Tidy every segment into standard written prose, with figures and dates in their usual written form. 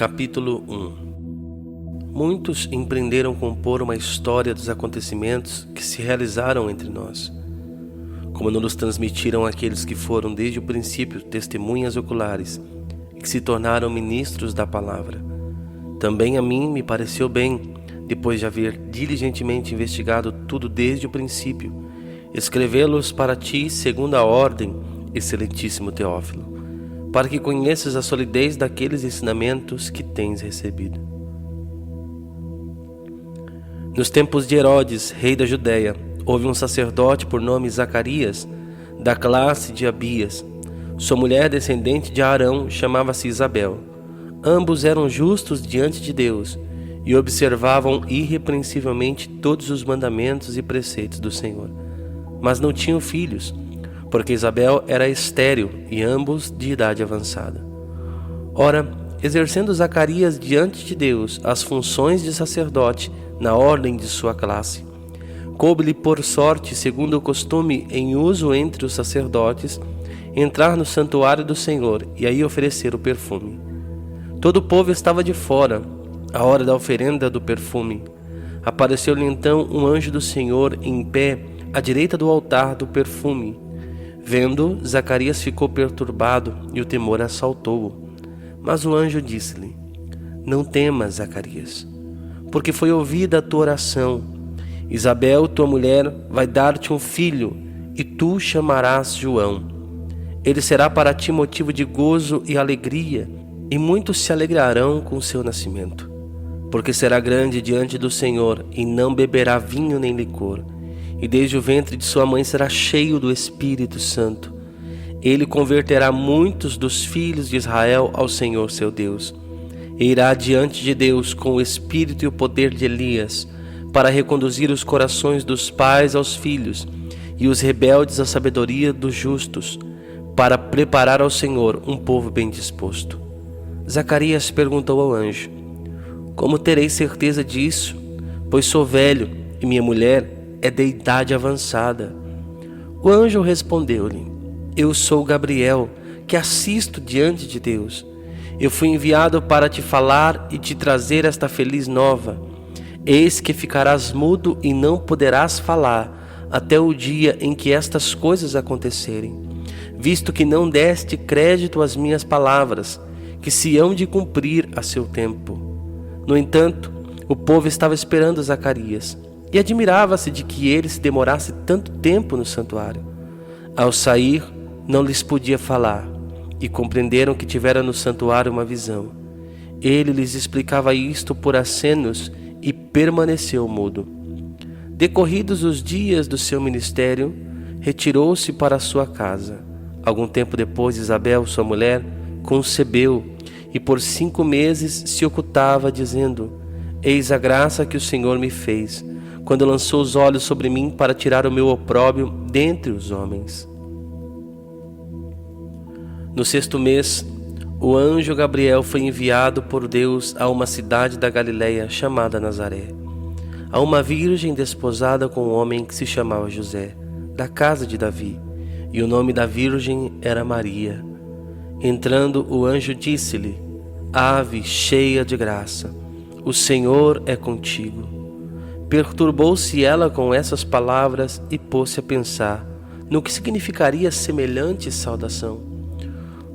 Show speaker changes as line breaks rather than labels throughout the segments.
Capítulo 1. Muitos empreenderam compor uma história dos acontecimentos que se realizaram entre nós, como nos transmitiram aqueles que foram desde o princípio testemunhas oculares e que se tornaram ministros da palavra. Também a mim me pareceu bem, depois de haver diligentemente investigado tudo desde o princípio, escrevê-los para ti segundo a ordem, excelentíssimo Teófilo, para que conheças a solidez daqueles ensinamentos que tens recebido. Nos tempos de Herodes, rei da Judéia, houve um sacerdote por nome Zacarias, da classe de Abias. Sua mulher, descendente de Arão, chamava-se Isabel. Ambos eram justos diante de Deus e observavam irrepreensivelmente todos os mandamentos e preceitos do Senhor. Mas não tinham filhos, porque Isabel era estéril e ambos de idade avançada. Ora, exercendo Zacarias diante de Deus as funções de sacerdote na ordem de sua classe, coube-lhe por sorte, segundo o costume em uso entre os sacerdotes, entrar no santuário do Senhor e aí oferecer o perfume. Todo o povo estava de fora, à hora da oferenda do perfume. Apareceu-lhe então um anjo do Senhor em pé à direita do altar do perfume. Vendo, Zacarias ficou perturbado e o temor assaltou-o. Mas o anjo disse-lhe: Não temas, Zacarias, porque foi ouvida a tua oração. Isabel, tua mulher, vai dar-te um filho, e tu chamarás João. Ele será para ti motivo de gozo e alegria, e muitos se alegrarão com o seu nascimento. Porque será grande diante do Senhor, e não beberá vinho nem licor, e desde o ventre de sua mãe será cheio do Espírito Santo. Ele converterá muitos dos filhos de Israel ao Senhor seu Deus, e irá diante de Deus com o espírito e o poder de Elias, para reconduzir os corações dos pais aos filhos, e os rebeldes à sabedoria dos justos, para preparar ao Senhor um povo bem disposto. Zacarias perguntou ao anjo: Como terei certeza disso? Pois sou velho, e minha mulher é de idade avançada. O anjo respondeu-lhe: Eu sou Gabriel, que assisto diante de Deus. Eu fui enviado para te falar e te trazer esta feliz nova. Eis que ficarás mudo e não poderás falar, até o dia em que estas coisas acontecerem, visto que não deste crédito às minhas palavras, que se hão de cumprir a seu tempo. No entanto, o povo estava esperando Zacarias, e admirava-se de que ele se demorasse tanto tempo no santuário. Ao sair, não lhes podia falar, e compreenderam que tivera no santuário uma visão. Ele lhes explicava isto por acenos e permaneceu mudo. Decorridos os dias do seu ministério, retirou-se para sua casa. Algum tempo depois, Isabel, sua mulher, concebeu, e por 5 meses se ocultava, dizendo: Eis a graça que o Senhor me fez, quando lançou os olhos sobre mim para tirar o meu opróbrio dentre os homens. No 6º mês, o anjo Gabriel foi enviado por Deus a uma cidade da Galileia chamada Nazaré, a uma virgem desposada com um homem que se chamava José, da casa de Davi, e o nome da virgem era Maria. Entrando, o anjo disse-lhe: Ave, cheia de graça, o Senhor é contigo. Perturbou-se ela com essas palavras e pôs-se a pensar no que significaria semelhante saudação.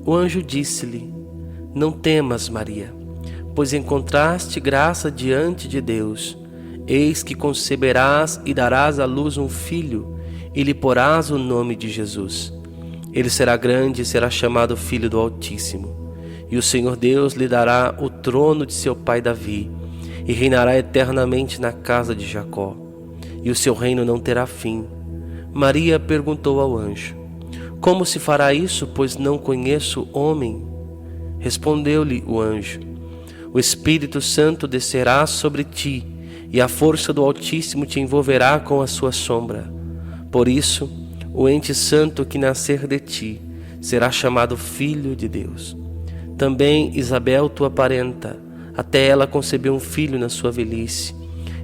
O anjo disse-lhe: Não temas, Maria, pois encontraste graça diante de Deus. Eis que conceberás e darás à luz um filho, e lhe porás o nome de Jesus. Ele será grande e será chamado Filho do Altíssimo. E o Senhor Deus lhe dará o trono de seu pai Davi, e reinará eternamente na casa de Jacó, e o seu reino não terá fim. Maria perguntou ao anjo: Como se fará isso, pois não conheço homem? Respondeu-lhe o anjo: O Espírito Santo descerá sobre ti, e a força do Altíssimo te envolverá com a sua sombra. Por isso, o ente santo que nascer de ti será chamado Filho de Deus. Também Isabel, tua parenta, até ela concebeu um filho na sua velhice,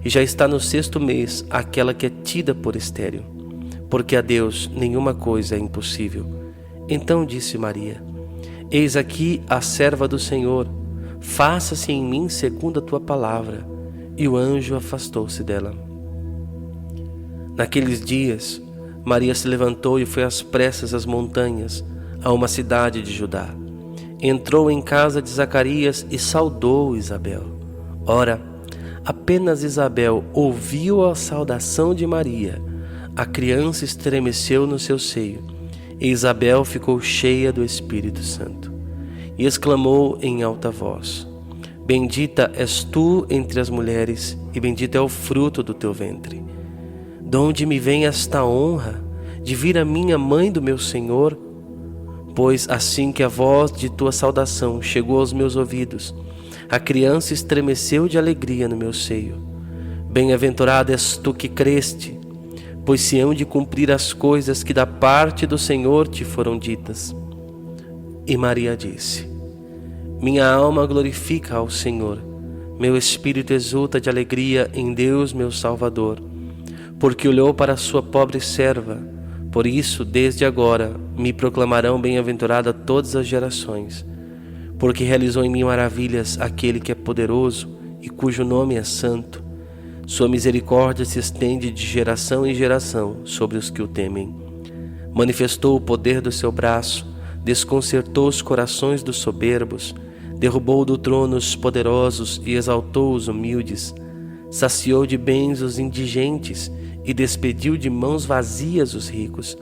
e já está no 6º mês aquela que é tida por estéril, porque a Deus nenhuma coisa é impossível. Então disse Maria: Eis aqui a serva do Senhor, faça-se em mim segundo a tua palavra. E o anjo afastou-se dela. Naqueles dias, Maria se levantou e foi às pressas às montanhas, a uma cidade de Judá. Entrou em casa de Zacarias e saudou Isabel. Ora, apenas Isabel ouviu a saudação de Maria, a criança estremeceu no seu seio, e Isabel ficou cheia do Espírito Santo, e exclamou em alta voz: Bendita és tu entre as mulheres, e bendito é o fruto do teu ventre. De onde me vem esta honra de vir a minha mãe do meu Senhor? Pois assim que a voz de tua saudação chegou aos meus ouvidos, a criança estremeceu de alegria no meu seio. Bem-aventurada és tu que creste, pois se hão de cumprir as coisas que da parte do Senhor te foram ditas. E Maria disse: Minha alma glorifica ao Senhor, meu espírito exulta de alegria em Deus meu Salvador, porque olhou para a sua pobre serva. Por isso, desde agora, me proclamarão bem-aventurada todas as gerações, porque realizou em mim maravilhas aquele que é poderoso e cujo nome é santo. Sua misericórdia se estende de geração em geração sobre os que o temem. Manifestou o poder do seu braço, desconcertou os corações dos soberbos, derrubou do trono os poderosos e exaltou os humildes, saciou de bens os indigentes e despediu de mãos vazias os ricos.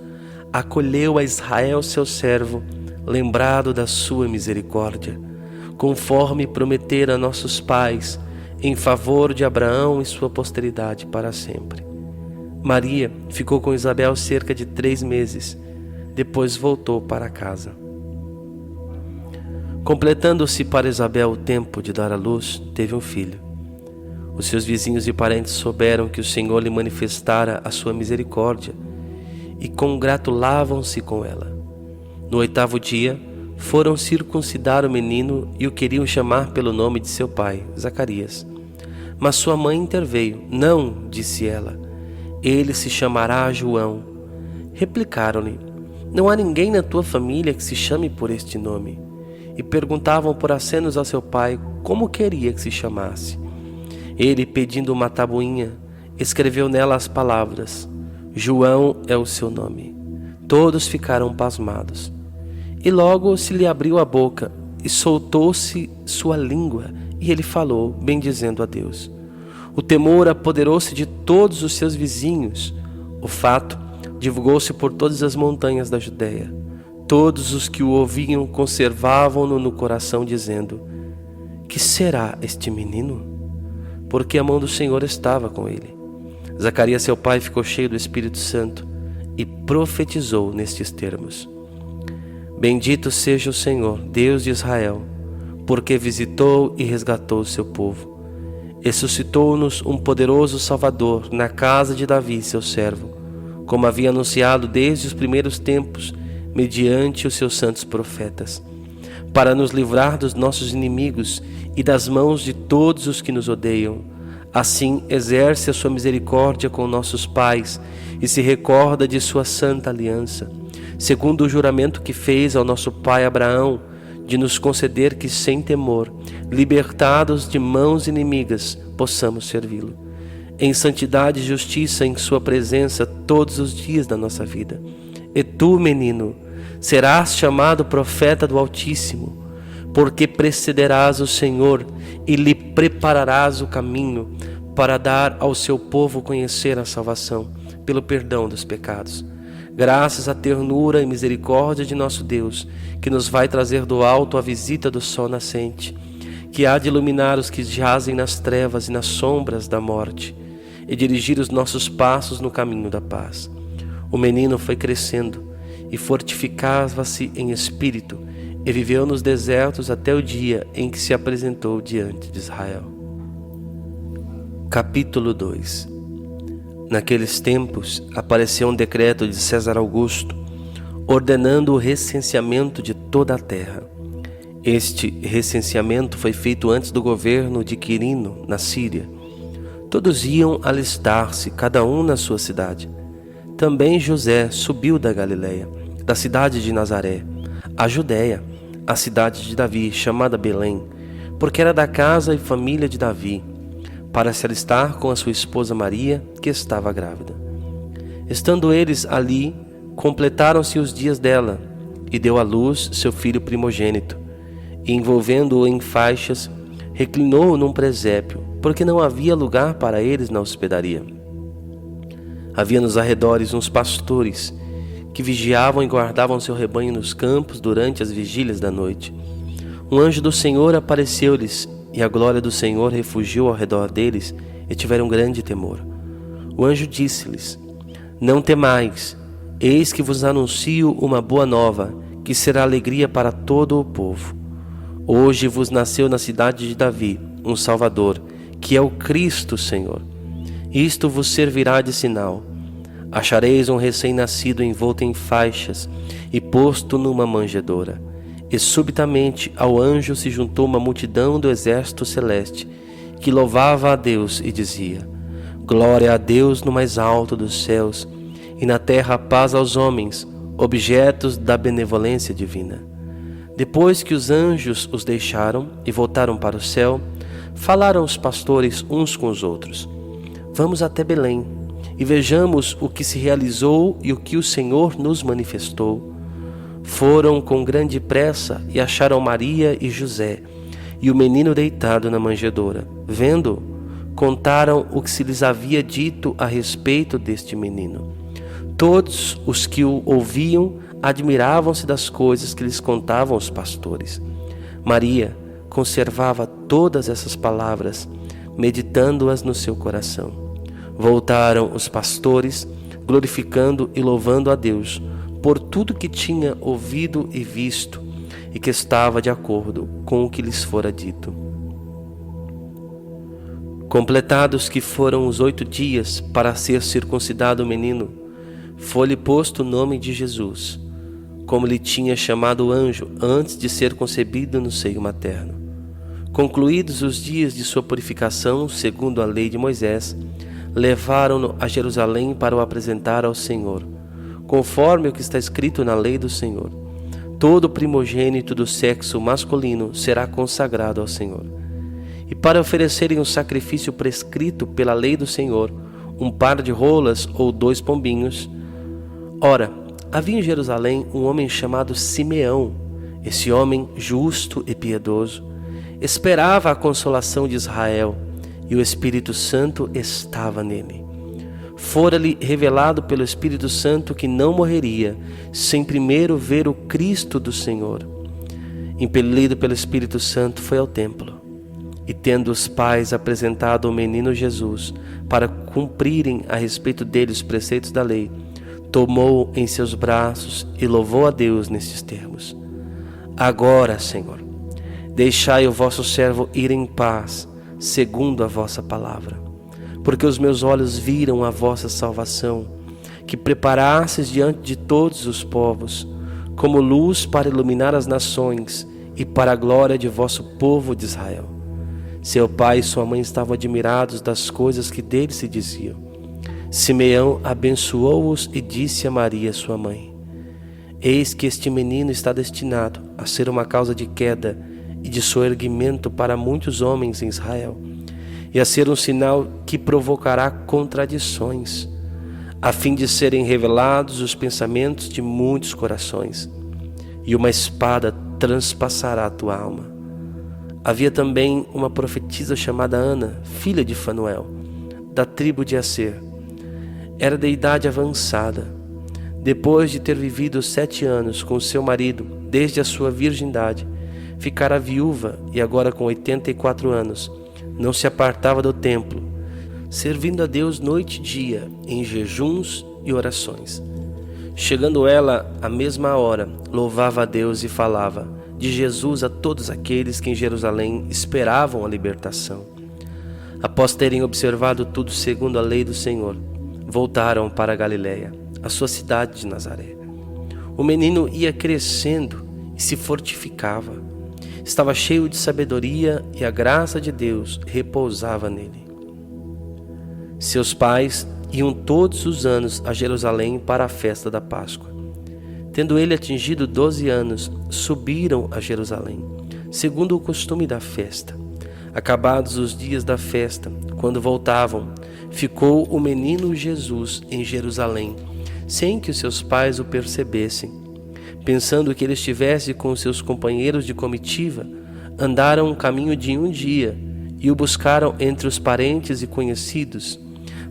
Acolheu a Israel seu servo, lembrado da sua misericórdia, conforme prometera a nossos pais, em favor de Abraão e sua posteridade para sempre. Maria ficou com Isabel cerca de 3 meses, depois voltou para casa. Completando-se para Isabel o tempo de dar à luz, teve um filho. Os seus vizinhos e parentes souberam que o Senhor lhe manifestara a sua misericórdia e congratulavam-se com ela. No 8º dia, foram circuncidar o menino e o queriam chamar pelo nome de seu pai, Zacarias. Mas sua mãe interveio. Não, disse ela, ele se chamará João. Replicaram-lhe: Não há ninguém na tua família que se chame por este nome. E perguntavam por acenos ao seu pai como queria que se chamasse. Ele, pedindo uma tabuinha, escreveu nela as palavras: João é o seu nome. Todos ficaram pasmados. E logo se lhe abriu a boca e soltou-se sua língua, e ele falou, bendizendo a Deus. O temor apoderou-se de todos os seus vizinhos. O fato divulgou-se por todas as montanhas da Judéia. Todos os que o ouviam conservavam-no no coração, dizendo: Que será este menino? Porque a mão do Senhor estava com ele. Zacarias, seu pai, ficou cheio do Espírito Santo e profetizou nestes termos: Bendito seja o Senhor, Deus de Israel, porque visitou e resgatou o seu povo. E suscitou-nos um poderoso Salvador na casa de Davi, seu servo, como havia anunciado desde os primeiros tempos, mediante os seus santos profetas, para nos livrar dos nossos inimigos e das mãos de todos os que nos odeiam. Assim exerce a sua misericórdia com nossos pais e se recorda de sua santa aliança, segundo o juramento que fez ao nosso pai Abraão, de nos conceder que sem temor, libertados de mãos inimigas, possamos servi-lo, em santidade e justiça em sua presença todos os dias da nossa vida. E tu, menino, serás chamado profeta do Altíssimo, porque precederás o Senhor e lhe prepararás o caminho para dar ao seu povo conhecer a salvação pelo perdão dos pecados. Graças à ternura e misericórdia de nosso Deus, que nos vai trazer do alto a visita do sol nascente, que há de iluminar os que jazem nas trevas e nas sombras da morte, e dirigir os nossos passos no caminho da paz. O menino foi crescendo e fortificava-se em espírito, e viveu nos desertos até o dia em que se apresentou diante de Israel. Capítulo 2. Naqueles tempos apareceu um decreto de César Augusto, ordenando o recenseamento de toda a terra. Este recenseamento foi feito antes do governo de Quirino, na Síria. Todos iam alistar-se, cada um na sua cidade. Também José subiu da Galileia, da cidade de Nazaré, a Judéia, a cidade de Davi, chamada Belém, porque era da casa e família de Davi, para se alistar com a sua esposa Maria, que estava grávida. Estando eles ali, completaram-se os dias dela, e deu à luz seu filho primogênito, e envolvendo-o em faixas, reclinou-o num presépio, porque não havia lugar para eles na hospedaria. Havia nos arredores uns pastores, que vigiavam e guardavam seu rebanho nos campos durante as vigílias da noite. Um anjo do Senhor apareceu-lhes, e a glória do Senhor refugiou ao redor deles, e tiveram grande temor. O anjo disse-lhes: Não temais, eis que vos anuncio uma boa nova, que será alegria para todo o povo. Hoje vos nasceu na cidade de Davi um Salvador, que é o Cristo Senhor. Isto vos servirá de sinal. Achareis um recém-nascido envolto em faixas e posto numa manjedoura. E subitamente ao anjo se juntou uma multidão do exército celeste, que louvava a Deus e dizia: Glória a Deus no mais alto dos céus, e na terra paz aos homens, objetos da benevolência divina. Depois que os anjos os deixaram e voltaram para o céu, falaram os pastores uns com os outros: Vamos até Belém e vejamos o que se realizou e o que o Senhor nos manifestou. Foram com grande pressa e acharam Maria e José e o menino deitado na manjedoura. Vendo-o, contaram o que se lhes havia dito a respeito deste menino. Todos os que o ouviam admiravam-se das coisas que lhes contavam os pastores. Maria conservava todas essas palavras, meditando-as no seu coração. Voltaram os pastores, glorificando e louvando a Deus por tudo que tinha ouvido e visto, e que estava de acordo com o que lhes fora dito. Completados que foram os 8 dias para ser circuncidado o menino, foi-lhe posto o nome de Jesus, como lhe tinha chamado o anjo antes de ser concebido no seio materno. Concluídos os dias de sua purificação, segundo a lei de Moisés, levaram-no a Jerusalém para o apresentar ao Senhor, conforme o que está escrito na lei do Senhor. Todo primogênito do sexo masculino será consagrado ao Senhor. E para oferecerem o sacrifício prescrito pela lei do Senhor, um par de rolas ou 2 pombinhos. Ora, havia em Jerusalém um homem chamado Simeão. Esse homem, justo e piedoso, esperava a consolação de Israel, e o Espírito Santo estava nele. Fora-lhe revelado pelo Espírito Santo que não morreria sem primeiro ver o Cristo do Senhor. Impelido pelo Espírito Santo, foi ao templo. E tendo os pais apresentado o menino Jesus para cumprirem a respeito dele os preceitos da lei, tomou-o em seus braços e louvou a Deus nestes termos: Agora, Senhor, deixai o vosso servo ir em paz, segundo a vossa palavra. Porque os meus olhos viram a vossa salvação, que preparastes diante de todos os povos, como luz para iluminar as nações e para a glória de vosso povo de Israel. Seu pai e sua mãe estavam admirados das coisas que dele se diziam. Simeão abençoou-os e disse a Maria, sua mãe: Eis que este menino está destinado a ser uma causa de queda e de soerguimento para muitos homens em Israel, e a ser um sinal que provocará contradições, a fim de serem revelados os pensamentos de muitos corações, e uma espada transpassará a tua alma. Havia também uma profetisa chamada Ana, filha de Fanuel, da tribo de Asser. Era de idade avançada. Depois de ter vivido 7 anos com seu marido, desde a sua virgindade, ficara viúva e agora com 84 anos, não se apartava do templo, servindo a Deus noite e dia, em jejuns e orações. Chegando ela à mesma hora, louvava a Deus e falava de Jesus a todos aqueles que em Jerusalém esperavam a libertação. Após terem observado tudo segundo a lei do Senhor, voltaram para a Galiléia, a sua cidade de Nazaré. O menino ia crescendo e se fortificava. Estava cheio de sabedoria e a graça de Deus repousava nele. Seus pais iam todos os anos a Jerusalém para a festa da Páscoa. Tendo ele atingido 12 anos, subiram a Jerusalém, segundo o costume da festa. Acabados os dias da festa, quando voltavam, ficou o menino Jesus em Jerusalém, sem que os seus pais o percebessem. Pensando que ele estivesse com os seus companheiros de comitiva, andaram um caminho de um dia e o buscaram entre os parentes e conhecidos,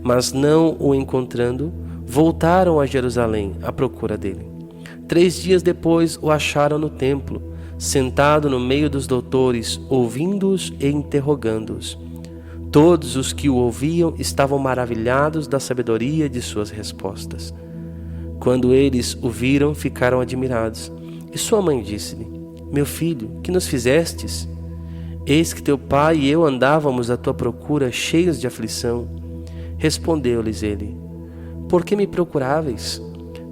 mas não o encontrando, voltaram a Jerusalém à procura dele. 3 dias depois o acharam no templo, sentado no meio dos doutores, ouvindo-os e interrogando-os. Todos os que o ouviam estavam maravilhados da sabedoria de suas respostas. Quando eles o viram, ficaram admirados. E sua mãe disse-lhe: Meu filho, que nos fizestes? Eis que teu pai e eu andávamos à tua procura, cheios de aflição. Respondeu-lhes ele: Por que me procuráveis?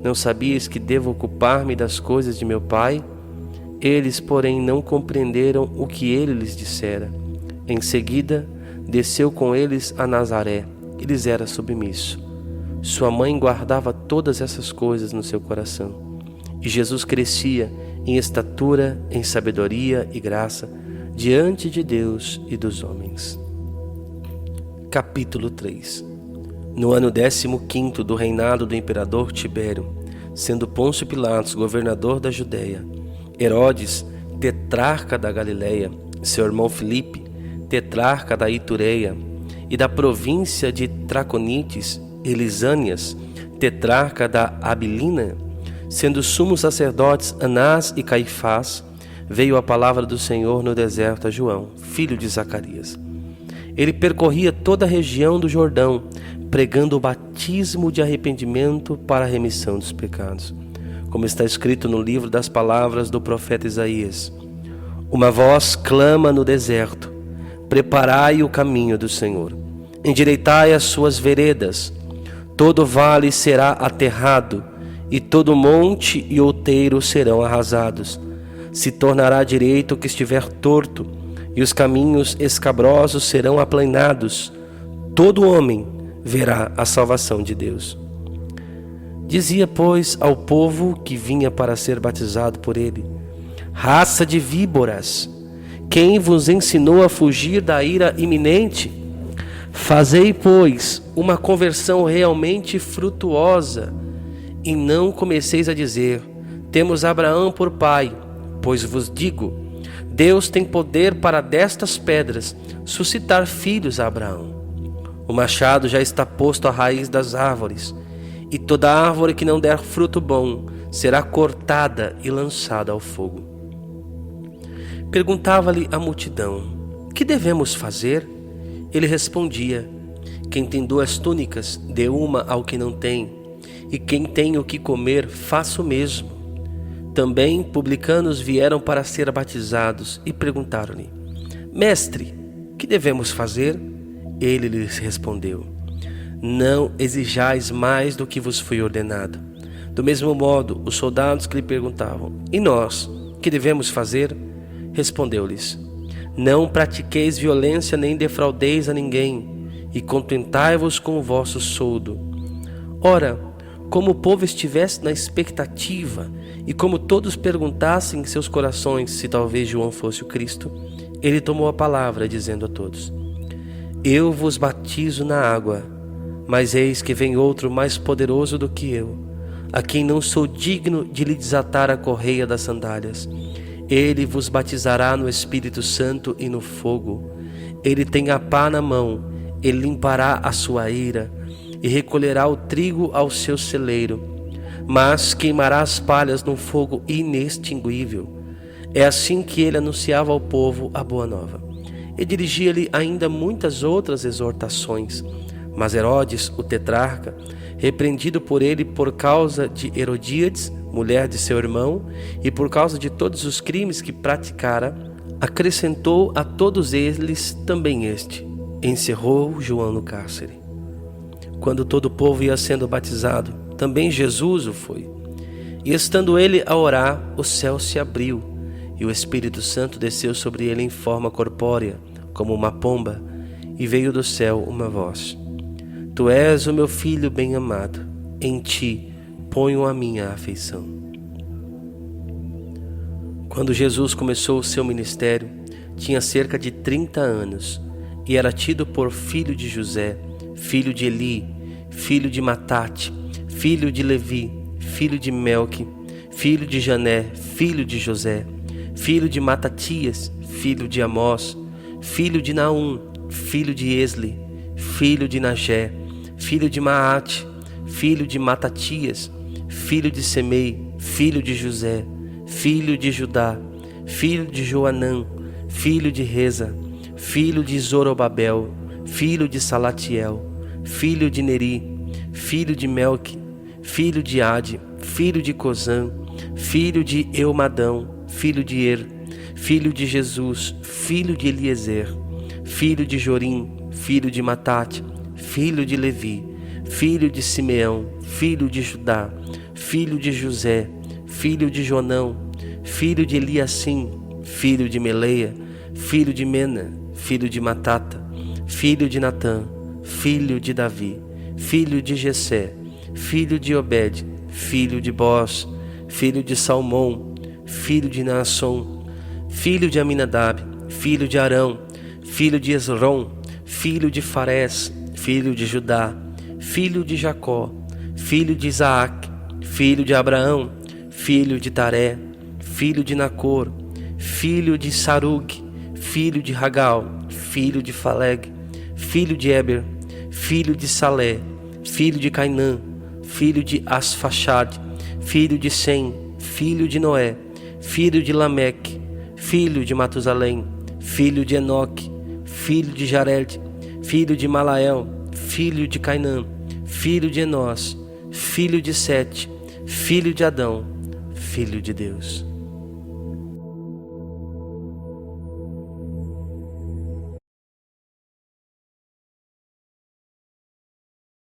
Não sabias que devo ocupar-me das coisas de meu pai? Eles, porém, não compreenderam o que ele lhes dissera. Em seguida, desceu com eles a Nazaré, e lhes era submisso. Sua mãe guardava todas essas coisas no seu coração. E Jesus crescia em estatura, em sabedoria e graça, diante de Deus e dos homens. Capítulo 3. No ano 15º do reinado do imperador Tibério, sendo Pôncio Pilatos governador da Judéia, Herodes, tetrarca da Galileia, seu irmão Filipe, tetrarca da Itureia e da província de Traconites, e Lisânias, tetrarca da Abilina, sendo sumos sacerdotes Anás e Caifás, veio a palavra do Senhor no deserto a João, filho de Zacarias. Ele percorria toda a região do Jordão, pregando o batismo de arrependimento para a remissão dos pecados, como está escrito no livro das palavras do profeta Isaías: Uma voz clama no deserto: Preparai o caminho do Senhor, endireitai as suas veredas. Todo vale será aterrado, e todo monte e outeiro serão arrasados. Se tornará direito o que estiver torto, e os caminhos escabrosos serão aplanados. Todo homem verá a salvação de Deus. Dizia, pois, ao povo que vinha para ser batizado por ele: Raça de víboras, quem vos ensinou a fugir da ira iminente? Fazei, pois, uma conversão realmente frutuosa, e não comeceis a dizer: Temos Abraão por pai, pois vos digo, Deus tem poder para destas pedras suscitar filhos a Abraão. O machado já está posto à raiz das árvores, e toda árvore que não der fruto bom será cortada e lançada ao fogo. Perguntava-lhe a multidão: Que devemos fazer? Ele respondia: Quem tem 2 túnicas, dê uma ao que não tem, e quem tem o que comer, faça o mesmo. Também publicanos vieram para ser batizados e perguntaram-lhe: Mestre, que devemos fazer? Ele lhes respondeu: Não exijais mais do que vos foi ordenado. Do mesmo modo, os soldados que lhe perguntavam: E nós, que devemos fazer? Respondeu-lhes: Não pratiqueis violência nem defraudeis a ninguém, e contentai-vos com o vosso soldo. Ora, como o povo estivesse na expectativa, e como todos perguntassem em seus corações se talvez João fosse o Cristo, ele tomou a palavra, dizendo a todos: Eu vos batizo na água, mas eis que vem outro mais poderoso do que eu, a quem não sou digno de lhe desatar a correia das sandálias. Ele vos batizará no Espírito Santo e no fogo. Ele tem a pá na mão, ele limpará a sua eira e recolherá o trigo ao seu celeiro, mas queimará as palhas num fogo inextinguível. É assim que ele anunciava ao povo a boa nova. E dirigia-lhe ainda muitas outras exortações. Mas Herodes, o tetrarca, repreendido por ele por causa de Herodíades, mulher de seu irmão, e por causa de todos os crimes que praticara, acrescentou a todos eles também este: encerrou João no cárcere. Quando todo o povo ia sendo batizado, também Jesus o foi. E estando ele a orar, o céu se abriu, e o Espírito Santo desceu sobre ele em forma corpórea, como uma pomba, e veio do céu uma voz: Tu és o meu filho bem-amado, em ti ponho a minha afeição. Quando Jesus começou o seu ministério, tinha cerca de 30 anos e era tido por filho de José, filho de Eli, filho de Matate, filho de Levi, filho de Melque, filho de Jané, filho de José, filho de Matatias, filho de Amós, filho de Naum, filho de Esli, filho de Nagé, filho de Maate, filho de Matatias, filho de Semei, filho de José, filho de Judá, filho de Joanã, filho de Reza, filho de Zorobabel, filho de Salatiel, filho de Neri, filho de Melque, filho de Ade, filho de Cozã, filho de Eumadão, filho de Er, filho de Jesus, filho de Eliezer, filho de Jorim, filho de Matate, filho de Levi, filho de Simeão, filho de Judá, filho de José, filho de Jonão, filho de Eliassim, filho de Meleia, filho de Mena, filho de Matata, filho de Natã, filho de Davi, filho de Jessé, filho de Obed, filho de Boz, filho de Salmão, filho de Naasson, filho de Aminadab, filho de Arão, filho de Esrom, filho de Farés, filho de Judá, filho de Jacó, filho de Isaac, filho de Abraão, filho de Taré, filho de Nacor, filho de Sarug, filho de Ragal, filho de Faleg, filho de Eber, filho de Salé, filho de Cainã, filho de Asfaxad, filho de Sem, filho de Noé, filho de Lameque, filho de Matusalém, filho de Enoque, filho de Jared, filho de Malael, filho de Cainã, filho de Enós, filho de Sete, filho de Adão, filho de Deus.